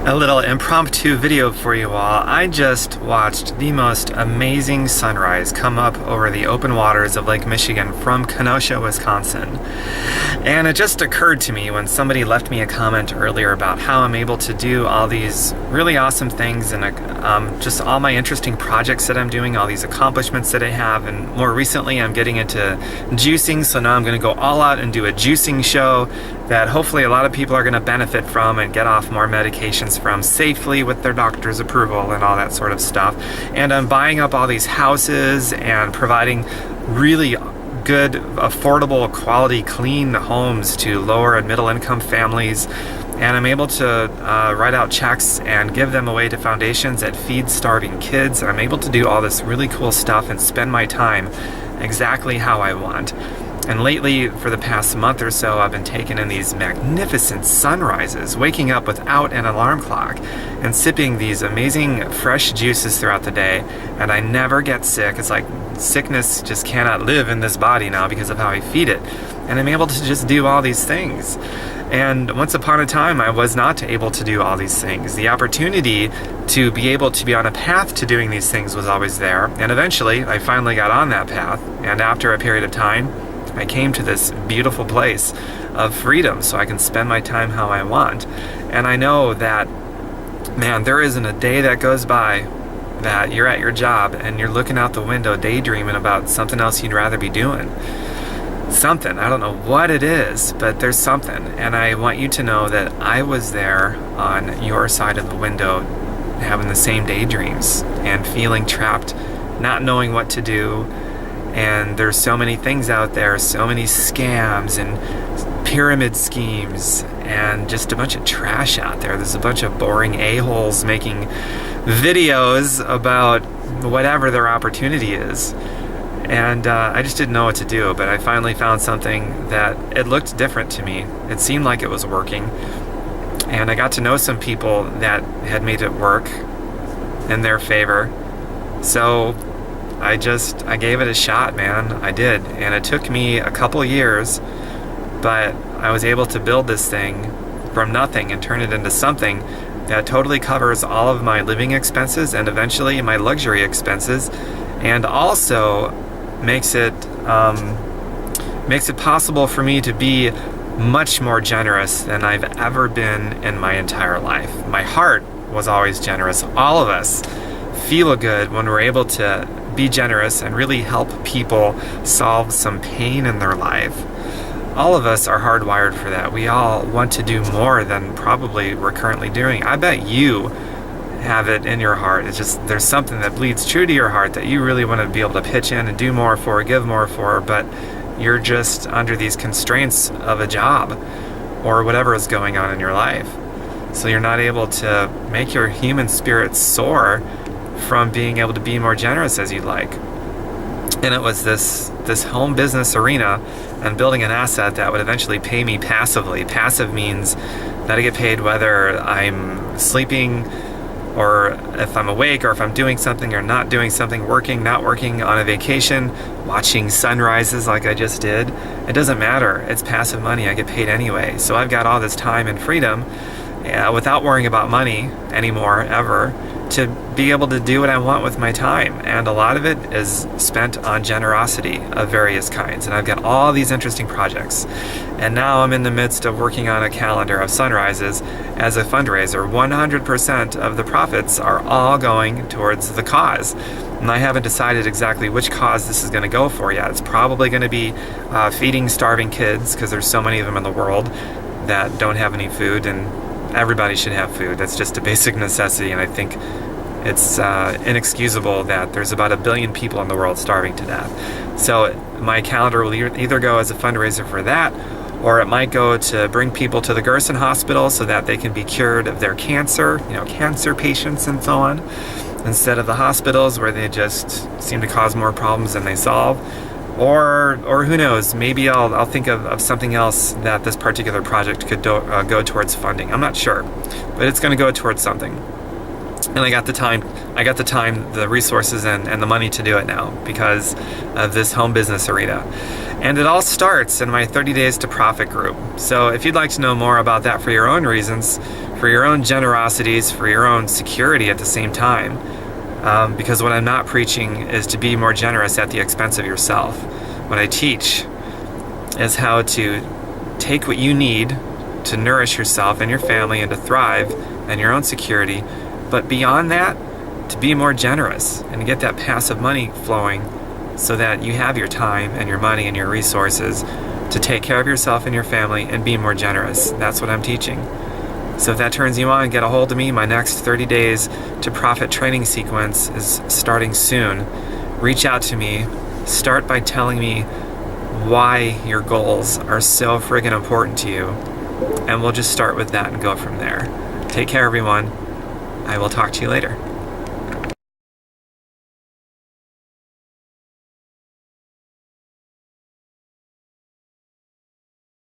A little impromptu video for you all. I just watched the most amazing sunrise come up over the open waters of Lake Michigan from Kenosha, Wisconsin. And it just occurred to me when somebody left me a comment earlier about how I'm able to do all these really awesome things and just all my interesting projects that I'm doing, all these accomplishments that I have. And more recently, I'm getting into juicing, so now I'm going to go all out and do a juicing show that hopefully a lot of people are going to benefit from and get off more medications from safely with their doctor's approval and all that sort of stuff. And I'm buying up all these houses and providing really good, affordable, quality, clean homes to lower and middle income families. And I'm able to write out checks and give them away to foundations that feed starving kids. And I'm able to do all this really cool stuff and spend my time exactly how I want. And lately, for the past month or so, I've been taking in these magnificent sunrises, waking up without an alarm clock, and sipping these amazing fresh juices throughout the day. And I never get sick. It's like sickness just cannot live in this body now because of how I feed it. And I'm able to just do all these things. And once upon a time, I was not able to do all these things. The opportunity to be able to be on a path to doing these things was always there. And eventually, I finally got on that path. And after a period of time, I came to this beautiful place of freedom so I can spend my time how I want. And I know that, man, there isn't a day that goes by that you're at your job and you're looking out the window daydreaming about something else you'd rather be doing. Something, I don't know what it is, but there's something. And I want you to know that I was there on your side of the window having the same daydreams and feeling trapped, not knowing what to do. And there's so many things out there, so many scams and pyramid schemes and just a bunch of trash out there. There's a bunch of boring a-holes making videos about whatever their opportunity is. And I just didn't know what to do, but I finally found something that it looked different to me. It seemed like it was working. And I got to know some people that had made it work in their favor. So I gave it a shot, man. I did. And it took me a couple years, but I was able to build this thing from nothing and turn it into something that totally covers all of my living expenses and eventually my luxury expenses, and also makes it possible for me to be much more generous than I've ever been in my entire life. My heart was always generous. All of us feel good when we're able to be generous and really help people solve some pain in their life. All of us are hardwired for that. We all want to do more than probably we're currently doing. I bet you have it in your heart. It's just there's something that bleeds true to your heart that you really want to be able to pitch in and do more for, give more for, but you're just under these constraints of a job or whatever is going on in your life. So you're not able to make your human spirit soar from being able to be more generous as you'd like. And it was this home business arena and building an asset that would eventually pay me passively. Passive means that I get paid whether I'm sleeping or if I'm awake or if I'm doing something or not doing something, working, not working, on a vacation, watching sunrises like I just did. It doesn't matter. It's passive money. I get paid anyway. So I've got all this time and freedom without worrying about money anymore, ever, to be able to do what I want with my time. And a lot of it is spent on generosity of various kinds. And I've got all these interesting projects. And now I'm in the midst of working on a calendar of sunrises as a fundraiser. 100% of the profits are all going towards the cause. And I haven't decided exactly which cause this is going to go for yet. It's probably going to be feeding starving kids, because there's so many of them in the world that don't have any food, and everybody should have food. That's just a basic necessity, and I think it's inexcusable that there's about 1 billion people in the world starving to death. So my calendar will either go as a fundraiser for that, or it might go to bring people to the Gerson Hospital so that they can be cured of their cancer, cancer patients and so on, instead of the hospitals where they just seem to cause more problems than they solve. Or who knows, maybe I'll think of something else that this particular project could go towards funding. I'm not sure, but it's going to go towards something. And I got the time, the resources, and the money to do it now because of this home business arena. And it all starts in my 30 Days to Profit group. So if you'd like to know more about that for your own reasons, for your own generosities, for your own security at the same time, because what I'm not preaching is to be more generous at the expense of yourself. What I teach is how to take what you need to nourish yourself and your family and to thrive and your own security, but beyond that, to be more generous and to get that passive money flowing so that you have your time and your money and your resources to take care of yourself and your family and be more generous. That's what I'm teaching. So if that turns you on, get a hold of me. My next 30 Days to Profit training sequence is starting soon. Reach out to me. Start by telling me why your goals are so friggin' important to you. And we'll just start with that and go from there. Take care, everyone. I will talk to you later.